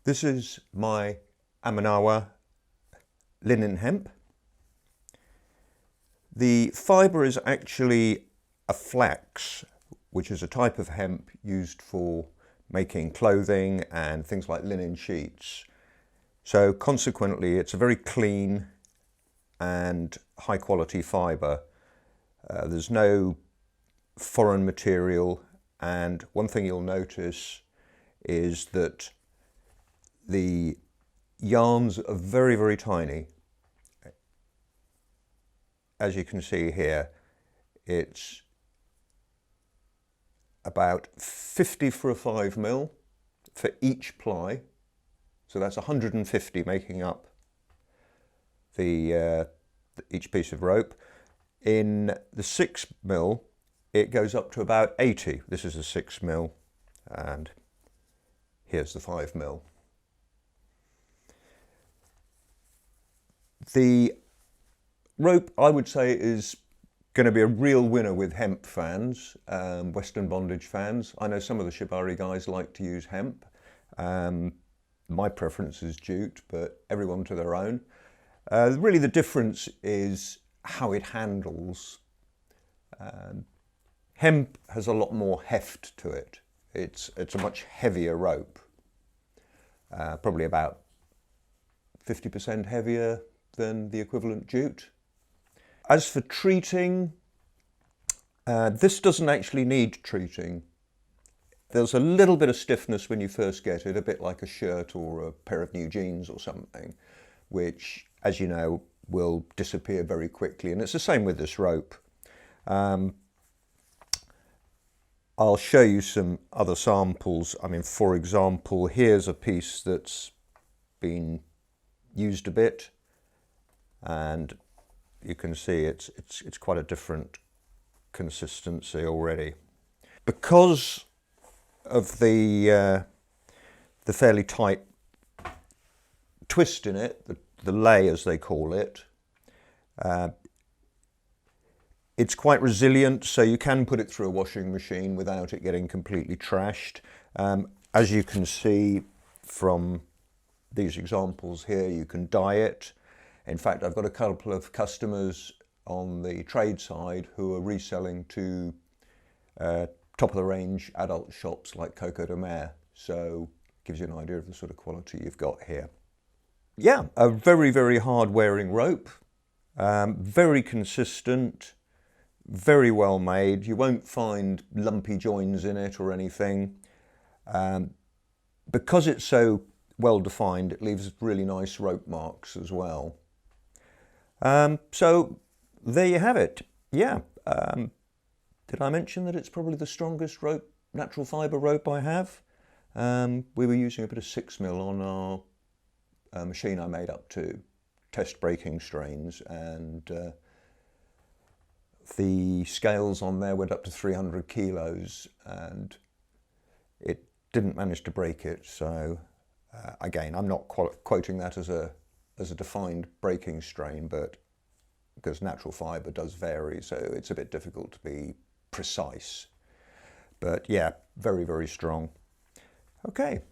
This is my Amanawa linen hemp. The fibre is actually a flax, which is a type of hemp used for making clothing and things like linen sheets. So consequently, it's a very clean and high quality fibre. There's no foreign material, and one thing you'll notice is that the yarns are very, very tiny. As you can see here, it's about 50 for a 5mm for each ply. So that's 150 making up each piece of rope. In the 6mm, it goes up to about 80. This is a 6mm, and here's the 5mm. The rope, I would say, is going to be a real winner with hemp fans, Western bondage fans. I know some of the shibari guys like to use hemp. My preference is jute, but everyone to their own. Really the difference is how it handles. Hemp has a lot more heft to it. It's a much heavier rope, probably about 50% heavier than the equivalent jute. As for treating, this doesn't actually need treating. There's a little bit of stiffness when you first get it, a bit like a shirt or a pair of new jeans or something, which, as you know, will disappear very quickly. And it's the same with this rope. I'll show you some other samples. I mean, for example, here's a piece that's been used a bit, and you can see it's quite a different consistency already. Because of the fairly tight twist in it, the lay as they call it, it's quite resilient, so you can put it through a washing machine without it getting completely trashed. As you can see from these examples here, you can dye it. In fact, I've got a couple of customers on the trade side who are reselling to top-of-the-range adult shops like Coco de Mer, so gives you an idea of the sort of quality you've got here. Yeah, a very, very hard-wearing rope, very consistent, very well made. You won't find lumpy joins in it or anything. Because it's so well defined, it leaves really nice rope marks as well. So there you have it. Yeah. Did I mention that it's probably the strongest rope, natural fibre rope I have? We were using a bit of 6mm on our machine I made up to test breaking strains, and the scales on there went up to 300 kilos, and it didn't manage to break it. So again, I'm not quoting that as a defined breaking strain, but because natural fibre does vary, so it's a bit difficult to be precise. But yeah, very, very strong. Okay.